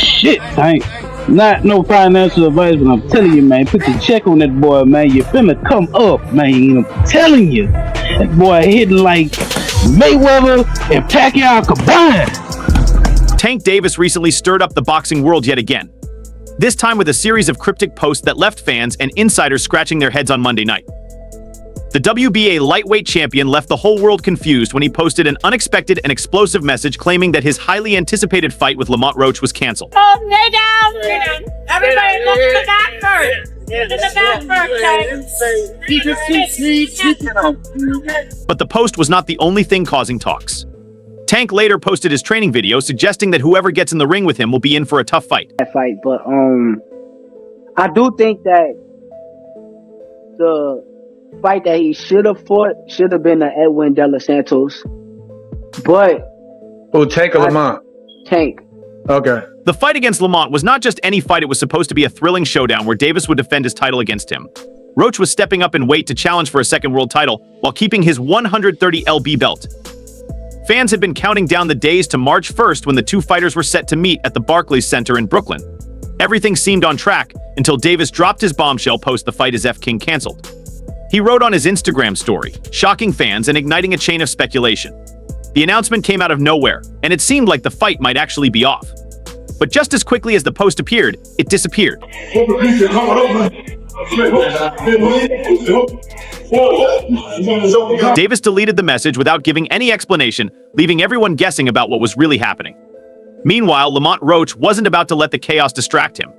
shit, Tank. Not no financial advice, but I'm telling you, man, put your check on that boy, man. You finna come up, man. I'm telling you. That boy hitting like Mayweather and Pacquiao combined. Tank Davis recently stirred up the boxing world yet again. This time with a series of cryptic posts that left fans and insiders scratching their heads on Monday night. The WBA lightweight champion left the whole world confused when he posted an unexpected and explosive message claiming that his highly anticipated fight with Lamont Roach was canceled. Oh, lay down, lay down. Everybody look to the back first. To the back first, But the post was not the only thing causing talks. Tank later posted his training video suggesting that whoever gets in the ring with him will be in for a tough fight. But I do think that the fight that he should have fought should have been the Edwin De Los Santos. But Tank or Lamont? Tank. Okay. The fight against Lamont was not just any fight, it was supposed to be a thrilling showdown where Davis would defend his title against him. Roach was stepping up in weight to challenge for a second world title while keeping his 130 lb belt. Fans had been counting down the days to March 1st when the two fighters were set to meet at the Barclays Center in Brooklyn. Everything seemed on track until Davis dropped his bombshell post the fight is F-King canceled. He wrote on his Instagram story, shocking fans and igniting a chain of speculation. The announcement came out of nowhere, and it seemed like the fight might actually be off. But just as quickly as the post appeared, it disappeared. Davis deleted the message without giving any explanation, leaving everyone guessing about what was really happening. Meanwhile, Lamont Roach wasn't about to let the chaos distract him.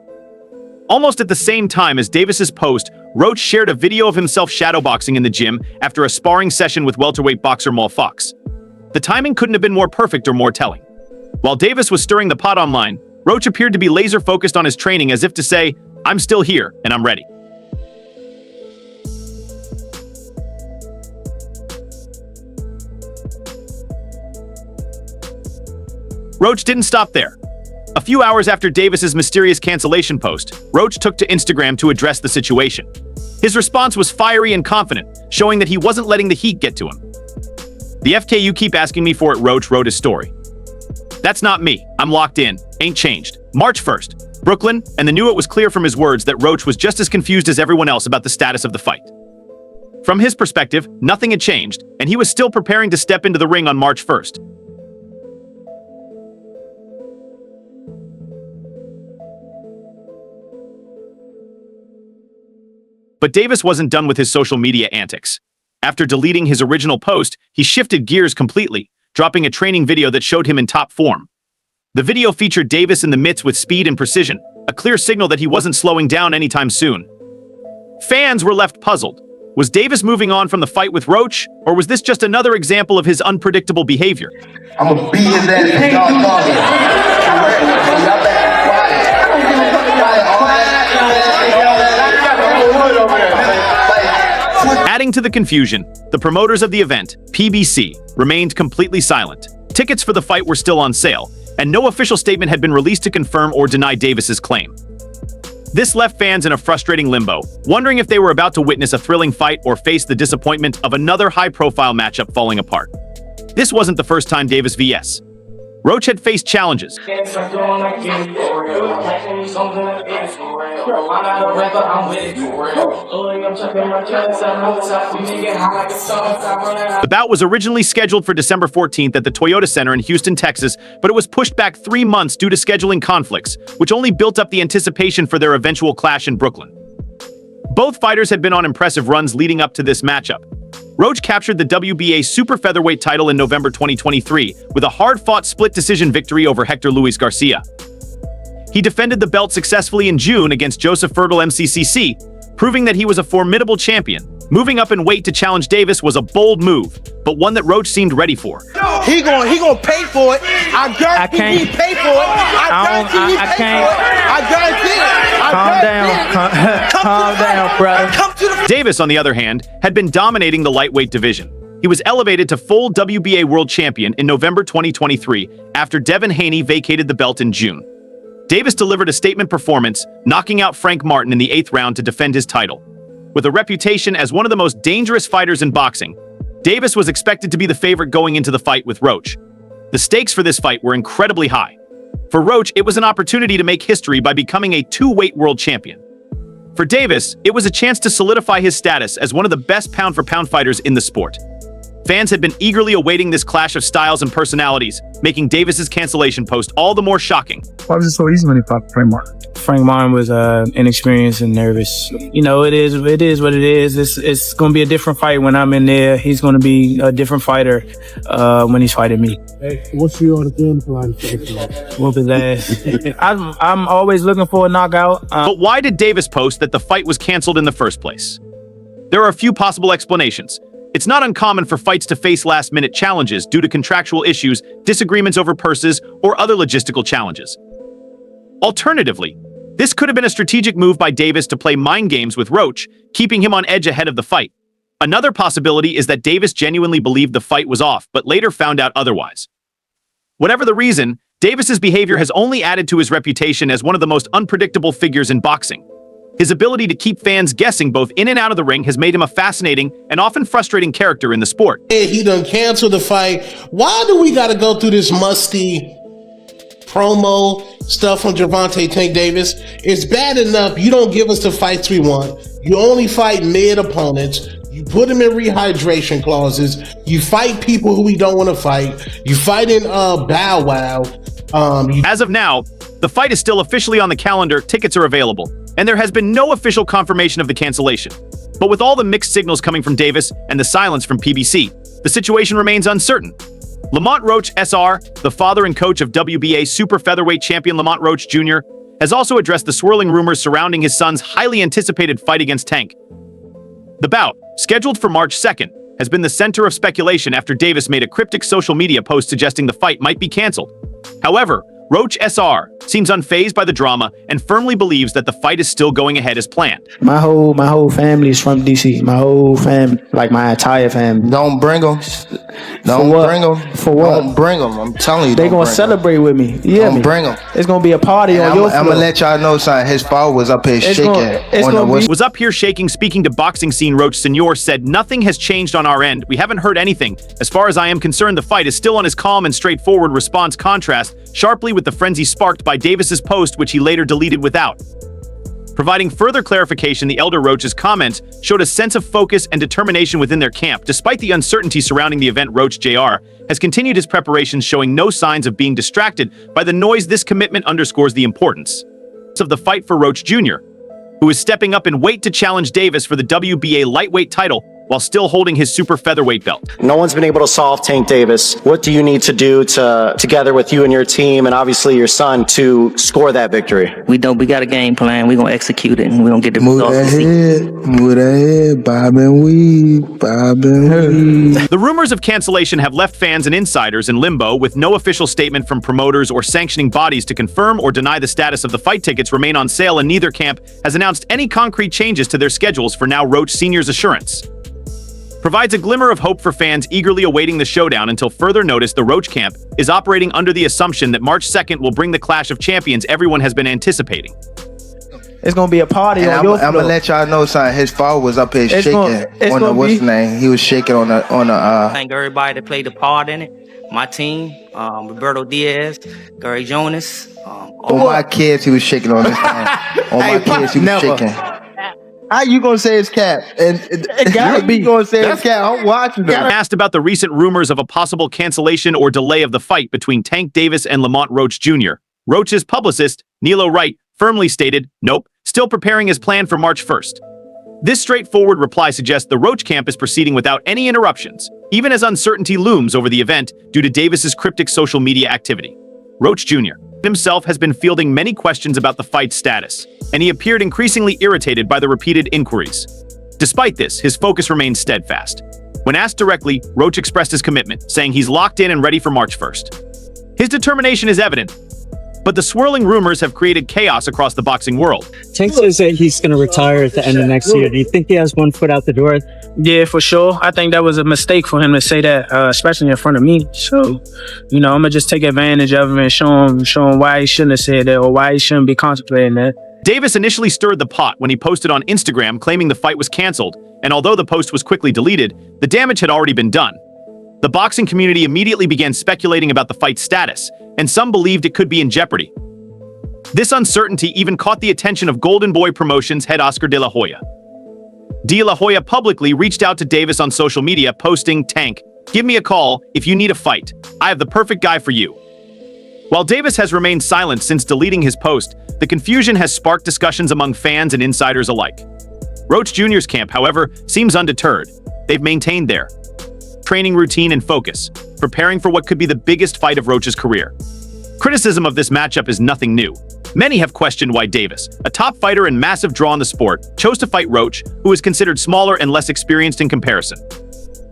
Almost at the same time as Davis's post, Roach shared a video of himself shadowboxing in the gym after a sparring session with welterweight boxer Mal Fox. The timing couldn't have been more perfect or more telling. While Davis was stirring the pot online, Roach appeared to be laser-focused on his training as if to say, "I'm still here and I'm ready." Roach didn't stop there. A few hours after Davis's mysterious cancellation post, Roach took to Instagram to address the situation. His response was fiery and confident, showing that he wasn't letting the heat get to him. "The FKU keep asking me for it," Roach wrote his story. "That's not me. I'm locked in. Ain't changed. March 1st, Brooklyn," and the knew it was clear from his words that Roach was just as confused as everyone else about the status of the fight. From his perspective, nothing had changed, and he was still preparing to step into the ring on March 1st. But Davis wasn't done with his social media antics. After deleting his original post, he shifted gears completely, dropping a training video that showed him in top form. The video featured Davis in the mitts with speed and precision, a clear signal that he wasn't slowing down anytime soon. Fans were left puzzled. Was Davis moving on from the fight with Roach, or was this just another example of his unpredictable behavior? I'm gonna beat his ass and y'all Adding to the confusion, the promoters of the event, PBC, remained completely silent. Tickets for the fight were still on sale, and no official statement had been released to confirm or deny Davis's claim. This left fans in a frustrating limbo, wondering if they were about to witness a thrilling fight or face the disappointment of another high-profile matchup falling apart. This wasn't the first time Davis vs. Roach had faced challenges. The bout was originally scheduled for December 14th at the Toyota Center in Houston, Texas, but it was pushed back 3 months due to scheduling conflicts, which only built up the anticipation for their eventual clash in Brooklyn. Both fighters had been on impressive runs leading up to this matchup. Roach captured the WBA super featherweight title in November 2023 with a hard-fought split decision victory over Hector Luis Garcia. He defended the belt successfully in June against Joseph Fertel MCCC, proving that he was a formidable champion. Moving up in weight to challenge Davis was a bold move, but one that Roach seemed ready for. He gonna pay for it. I guarantee he pay for it. I guarantee it. Calm down, brother. Davis, on the other hand, had been dominating the lightweight division. He was elevated to full WBA world champion in November 2023 after Devin Haney vacated the belt in June. Davis delivered a statement performance, knocking out Frank Martin in the 8th round to defend his title. With a reputation as one of the most dangerous fighters in boxing, Davis was expected to be the favorite going into the fight with Roach. The stakes for this fight were incredibly high. For Roach, it was an opportunity to make history by becoming a two-weight world champion. For Davis, it was a chance to solidify his status as one of the best pound-for-pound fighters in the sport. Fans had been eagerly awaiting this clash of styles and personalities, making Davis's cancellation post all the more shocking. Why was it so easy when he fought Frank Martin? Frank Martin was inexperienced and nervous. You know, it is what it is. It's going to be a different fight when I'm in there. He's going to be a different fighter when he's fighting me. Hey, what's your game plan for the fight? Whoop his ass. I'm always looking for a knockout. But why did Davis post that the fight was canceled in the first place? There are a few possible explanations. It's not uncommon for fights to face last-minute challenges due to contractual issues, disagreements over purses, or other logistical challenges. Alternatively, this could have been a strategic move by Davis to play mind games with Roach, keeping him on edge ahead of the fight. Another possibility is that Davis genuinely believed the fight was off, but later found out otherwise. Whatever the reason, Davis's behavior has only added to his reputation as one of the most unpredictable figures in boxing. His ability to keep fans guessing both in and out of the ring has made him a fascinating and often frustrating character in the sport. He done canceled the fight. Why do we got to go through this musty promo stuff from Gervonta Tank Davis? It's bad enough you don't give us the fights we want. You only fight mid opponents. You put them in rehydration clauses. You fight people who we don't want to fight. You fight in Bow Wow. As of now, the fight is still officially on the calendar, tickets are available, and there has been no official confirmation of the cancellation. But with all the mixed signals coming from Davis and the silence from PBC, the situation remains uncertain. Lamont Roach SR, the father and coach of WBA super featherweight champion Lamont Roach Jr., has also addressed the swirling rumors surrounding his son's highly anticipated fight against Tank. The bout, scheduled for March 2nd, has been the center of speculation after Davis made a cryptic social media post suggesting the fight might be canceled. However, Roach SR seems unfazed by the drama and firmly believes that the fight is still going ahead as planned. My whole family is from DC. My whole family, like my entire family. Don't bring them. Don't bring them. For what? Don't bring them. I'm telling you. They gonna celebrate with me. Yeah, don't bring them. It's gonna be a party on your floor. I'm gonna let y'all know, son. His father was up here shaking. Was up here shaking. Speaking to Boxing Scene, Roach Sr. said, "Nothing has changed on our end. We haven't heard anything. As far as I am concerned, the fight is still on." His calm and straightforward response contrast sharply with the frenzy sparked by Davis's post, which he later deleted without. Providing further clarification, the elder Roach's comment showed a sense of focus and determination within their camp. Despite the uncertainty surrounding the event, Roach Jr. has continued his preparations, showing no signs of being distracted by the noise. This commitment underscores the importance of the fight for Roach Jr., who is stepping up in weight to challenge Davis for the WBA lightweight title while still holding his super featherweight belt. No one's been able to solve Tank Davis. What do you need to do together with you and your team and obviously your son to score that victory? We got a game plan. We're going to execute it and we're going to get the results. Move ahead, bob and weave, bob and weave. The rumors of cancellation have left fans and insiders in limbo, with no official statement from promoters or sanctioning bodies to confirm or deny the status of the fight. Tickets remain on sale and neither camp has announced any concrete changes to their schedules. For now, Roach Sr.'s assurance provides a glimmer of hope for fans eagerly awaiting the showdown. Until further notice, the Roach camp is operating under the assumption that March 2nd will bring the clash of champions everyone has been anticipating. It's gonna be a party on your floor. I'm gonna let y'all know, son. His father was up here shaking on the what's the name? He was shaking on the Thank everybody that played a part in it. My team, Roberto Diaz, Gary Jonas. On my kids, he was shaking on this thing. On my kids, he was shaking. How you gonna say it's cap? And it gotta be gonna say it's cap. I'm watching them. Asked about the recent rumors of a possible cancellation or delay of the fight between Tank Davis and Lamont Roach Jr., Roach's publicist, Nilo Wright, firmly stated, "Nope, still preparing his plan for March 1st. This straightforward reply suggests the Roach camp is proceeding without any interruptions, even as uncertainty looms over the event due to Davis's cryptic social media activity. Roach Jr. himself has been fielding many questions about the fight's status, and he appeared increasingly irritated by the repeated inquiries. Despite this, his focus remains steadfast. When asked directly, Roach expressed his commitment, saying he's locked in and ready for March 1st. His determination is evident, but the swirling rumors have created chaos across the boxing world. Tank says that he's going to retire at the end of next year. Do you think he has one foot out the door? Yeah, for sure. I think that was a mistake for him to say that, especially in front of me. So, I'm gonna just take advantage of him and show him why he shouldn't have said that or why he shouldn't be contemplating that. Davis initially stirred the pot when he posted on Instagram claiming the fight was canceled, and although the post was quickly deleted, the damage had already been done. The boxing community immediately began speculating about the fight's status, and some believed it could be in jeopardy. This uncertainty even caught the attention of Golden Boy Promotions head Oscar De La Hoya. De La Hoya publicly reached out to Davis on social media, posting, "Tank, give me a call if you need a fight. I have the perfect guy for you." While Davis has remained silent since deleting his post, the confusion has sparked discussions among fans and insiders alike. Roach Jr.'s camp, however, seems undeterred. They've maintained their training routine and focus, preparing for what could be the biggest fight of Roach's career. Criticism of this matchup is nothing new. Many have questioned why Davis, a top fighter and massive draw in the sport, chose to fight Roach, who is considered smaller and less experienced in comparison.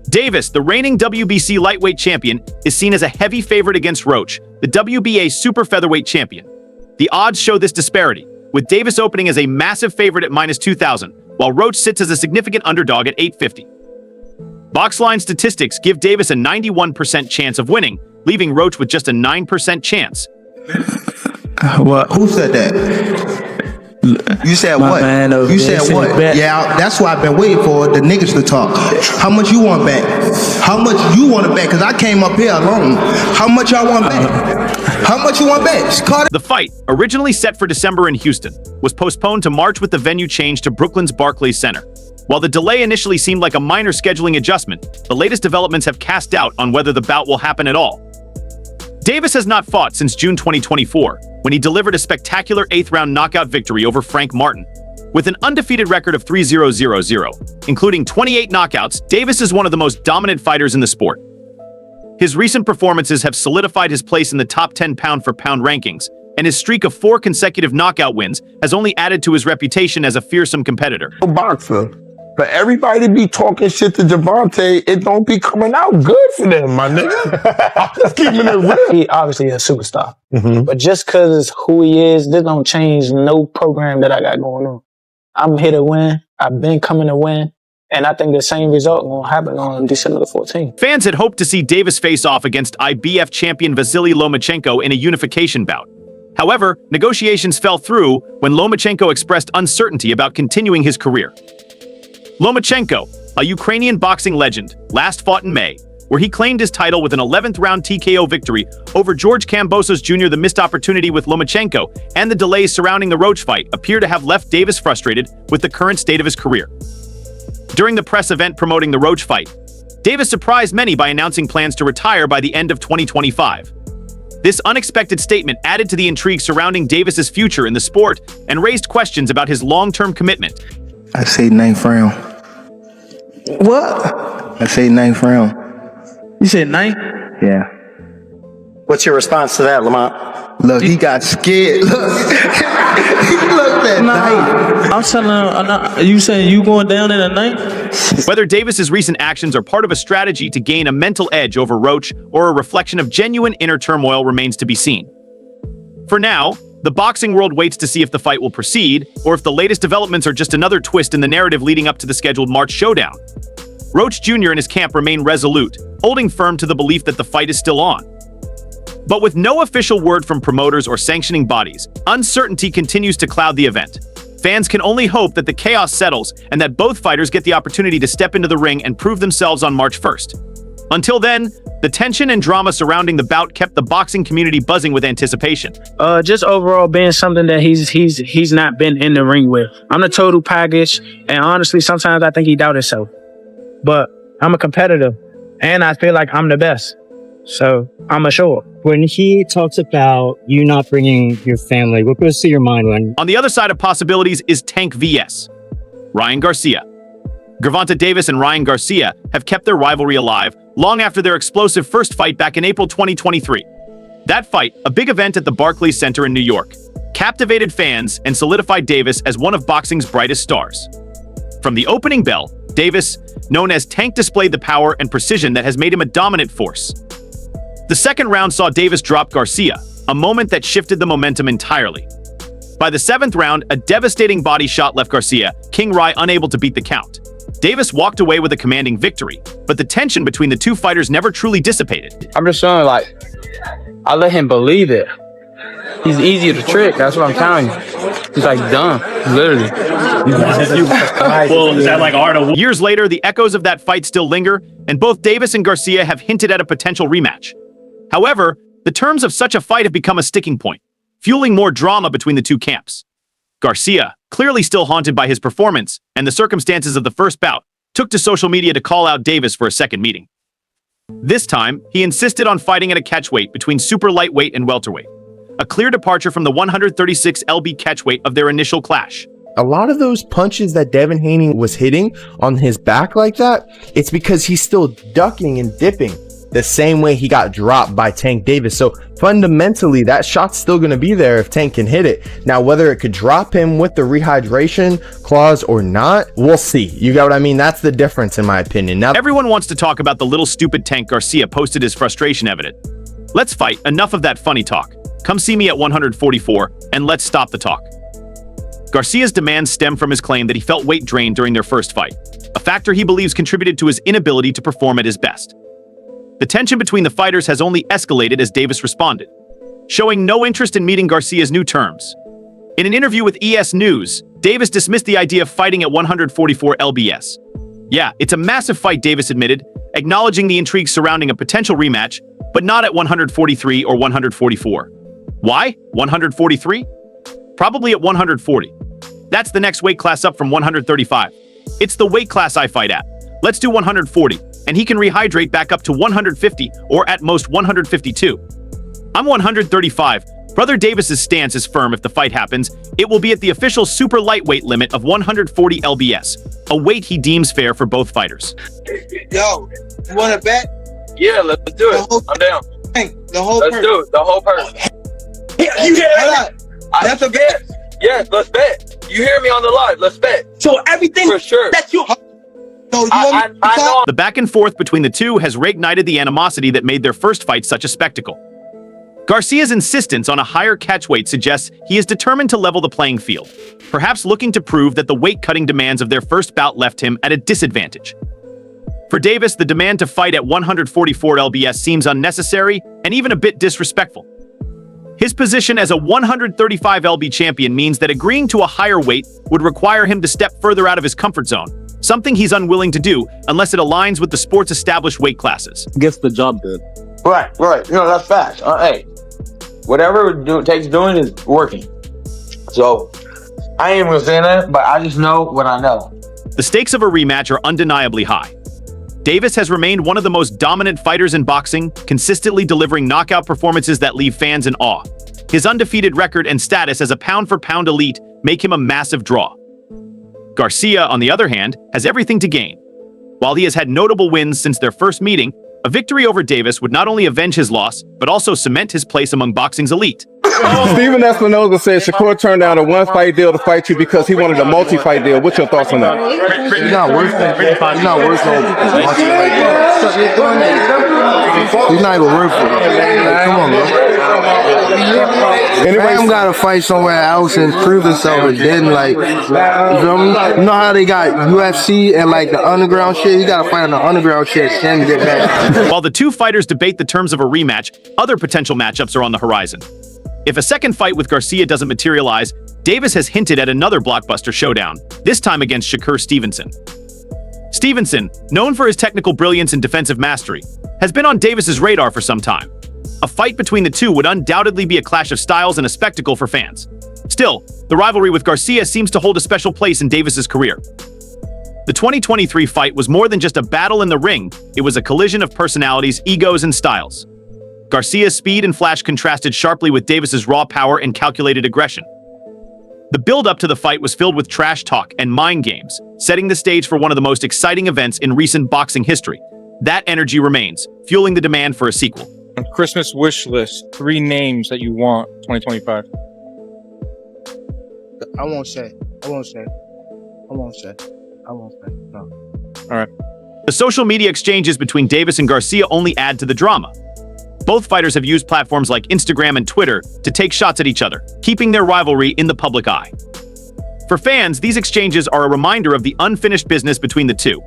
Davis, the reigning WBC lightweight champion, is seen as a heavy favorite against Roach, the WBA super featherweight champion. The odds show this disparity, with Davis opening as a massive favorite at -2,000, while Roach sits as a significant underdog at 850. Boxline statistics give Davis a 91% chance of winning, leaving Roach with just a 9% chance. What? Who said that? You said what? You said what? Yeah, that's why I've been waiting for the niggas to talk. How much you want back? How much you want to bet? Because I came up here alone. How much y'all want back? How much you want back? The fight, originally set for December in Houston, was postponed to March with the venue changed to Brooklyn's Barclays Center. While the delay initially seemed like a minor scheduling adjustment, the latest developments have cast doubt on whether the bout will happen at all. Davis has not fought since June 2024, when he delivered a spectacular 8th-round knockout victory over Frank Martin. With an undefeated record of 3-0-0-0, including 28 knockouts, Davis is one of the most dominant fighters in the sport. His recent performances have solidified his place in the top 10 pound-for-pound rankings, and his streak of 4 consecutive knockout wins has only added to his reputation as a fearsome competitor. Boxer. For everybody to be talking shit to Gervonta, it don't be coming out good for them, my nigga. I'm just keeping it real. He obviously a superstar. But just because it's who he is, this don't change no program that I got going on. I'm here to win. I've been coming to win. And I think the same result will happen on December the 14th. Fans had hoped to see Davis face off against IBF champion Vasily Lomachenko in a unification bout. However, negotiations fell through when Lomachenko expressed uncertainty about continuing his career. Lomachenko, a Ukrainian boxing legend, last fought in May, where he claimed his title with an 11th-round TKO victory over George Kambosos Jr. The missed opportunity with Lomachenko and the delays surrounding the Roach fight appear to have left Davis frustrated with the current state of his career. During the press event promoting the Roach fight, Davis surprised many by announcing plans to retire by the end of 2025. This unexpected statement added to the intrigue surrounding Davis's future in the sport and raised questions about his long-term commitment. I say 9th round. What? I say 9th round. You said 9? Yeah. What's your response to that, Lamont? Look, he got scared. Look. He looked at night. I'm telling him, you saying you going down in a night? Whether Davis's recent actions are part of a strategy to gain a mental edge over Roach or a reflection of genuine inner turmoil remains to be seen. For now, the boxing world waits to see if the fight will proceed, or if the latest developments are just another twist in the narrative leading up to the scheduled March showdown. Roach Jr. and his camp remain resolute, holding firm to the belief that the fight is still on. But with no official word from promoters or sanctioning bodies, uncertainty continues to cloud the event. Fans can only hope that the chaos settles and that both fighters get the opportunity to step into the ring and prove themselves on March 1st. Until then, the tension and drama surrounding the bout kept the boxing community buzzing with anticipation. Just overall being something that he's not been in the ring with. I'm the total package, and honestly, sometimes I think he doubts himself. But I'm a competitor, and I feel like I'm the best. So I'm a show up. When he talks about you not bringing your family, what goes through your mind when? On the other side of possibilities is Tank vs. Ryan Garcia. Gervonta Davis and Ryan Garcia have kept their rivalry alive long after their explosive first fight back in April 2023. That fight, a big event at the Barclays Center in New York, captivated fans and solidified Davis as one of boxing's brightest stars. From the opening bell, Davis, known as Tank, displayed the power and precision that has made him a dominant force. The second round saw Davis drop Garcia, a moment that shifted the momentum entirely. By the 7th round, a devastating body shot left Garcia, King Rai, unable to beat the count. Davis walked away with a commanding victory, but the tension between the two fighters never truly dissipated. I'm just showing, I let him believe it. He's easy to trick, that's what I'm telling you. He's like dumb, literally. Well, is that like art of... Years later, the echoes of that fight still linger, and both Davis and Garcia have hinted at a potential rematch. However, the terms of such a fight have become a sticking point, fueling more drama between the two camps. Garcia, clearly still haunted by his performance and the circumstances of the first bout, took to social media to call out Davis for a second meeting. This time, he insisted on fighting at a catchweight between super lightweight and welterweight, a clear departure from the 136 lb catchweight of their initial clash. A lot of those punches that Devin Haney was hitting on his back like that, it's because he's still ducking and dipping the same way he got dropped by Tank Davis. So fundamentally, that shot's still going to be there if Tank can hit it. Now, whether it could drop him with the rehydration clause or not, we'll see. You got what I mean? That's the difference in my opinion. Now, everyone wants to talk about the little stupid Tank Garcia posted his frustration evident. Let's fight. Enough of that funny talk. Come see me at 144 and let's stop the talk. Garcia's demands stem from his claim that he felt weight drain during their first fight, a factor he believes contributed to his inability to perform at his best. The tension between the fighters has only escalated as Davis responded, showing no interest in meeting Garcia's new terms. In an interview with ES News, Davis dismissed the idea of fighting at 144 lbs. Yeah, it's a massive fight, Davis admitted, acknowledging the intrigue surrounding a potential rematch, but not at 143 or 144. Why? 143? Probably at 140. That's the next weight class up from 135. It's the weight class I fight at. Let's do 140, and he can rehydrate back up to 150 or at most 152. I'm 135. Brother Davis's stance is firm. If the fight happens, it will be at the official super lightweight limit of 140 lbs, a weight he deems fair for both fighters. Yo, you want to bet? Yeah, let's do it. I'm down. The whole Let's do it. The whole person. You hear me? That's a bet. Yeah, let's bet. You hear me on the live? Let's bet. So everything for sure. that you... I know. The back and forth between the two has reignited the animosity that made their first fight such a spectacle. Garcia's insistence on a higher catchweight suggests he is determined to level the playing field, perhaps looking to prove that the weight-cutting demands of their first bout left him at a disadvantage. For Davis, the demand to fight at 144 lbs seems unnecessary and even a bit disrespectful. His position as a 135 lb champion means that agreeing to a higher weight would require him to step further out of his comfort zone, something he's unwilling to do unless it aligns with the sport's established weight classes. Gets the job done. Right. You know, that's facts. Hey, whatever it takes doing is working. So, I ain't even saying that, but I just know what I know. The stakes of a rematch are undeniably high. Davis has remained one of the most dominant fighters in boxing, consistently delivering knockout performances that leave fans in awe. His undefeated record and status as a pound-for-pound elite make him a massive draw. Garcia, on the other hand, has everything to gain. While he has had notable wins since their first meeting, a victory over Davis would not only avenge his loss, but also cement his place among boxing's elite. Steven Espinoza said Shakur turned down a one-fight deal to fight you because he wanted a multi-fight deal. What's your thoughts on that? He's not worth it. He's not worth it. He's not even worth it. Come on, man. Fam gotta fight somewhere else and prove himself, and then like, you feel me? You know how they got UFC and like the underground shit? You gotta fight on the underground shit and get back. While the two fighters debate the terms of a rematch, other potential matchups are on the horizon. If a second fight with Garcia doesn't materialize, Davis has hinted at another blockbuster showdown, this time against Shakur Stevenson. Stevenson, known for his technical brilliance and defensive mastery, has been on Davis's radar for some time. A fight between the two would undoubtedly be a clash of styles and a spectacle for fans. Still, the rivalry with Garcia seems to hold a special place in Davis's career. The 2023 fight was more than just a battle in the ring, it was a collision of personalities, egos, and styles. Garcia's speed and flash contrasted sharply with Davis's raw power and calculated aggression. The build-up to the fight was filled with trash talk and mind games, setting the stage for one of the most exciting events in recent boxing history. That energy remains, fueling the demand for a sequel. Christmas wish list, 3 names that you want 2025. I won't say. No. All right. The social media exchanges between Davis and Garcia only add to the drama. Both fighters have used platforms like Instagram and Twitter to take shots at each other, keeping their rivalry in the public eye. For fans, these exchanges are a reminder of the unfinished business between the two.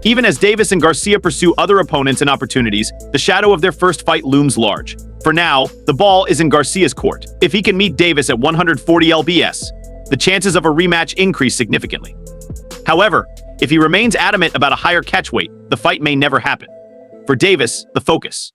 Even as Davis and Garcia pursue other opponents and opportunities, the shadow of their first fight looms large. For now, the ball is in Garcia's court. If he can meet Davis at 140 lbs, the chances of a rematch increase significantly. However, if he remains adamant about a higher catch weight, the fight may never happen. For Davis, the focus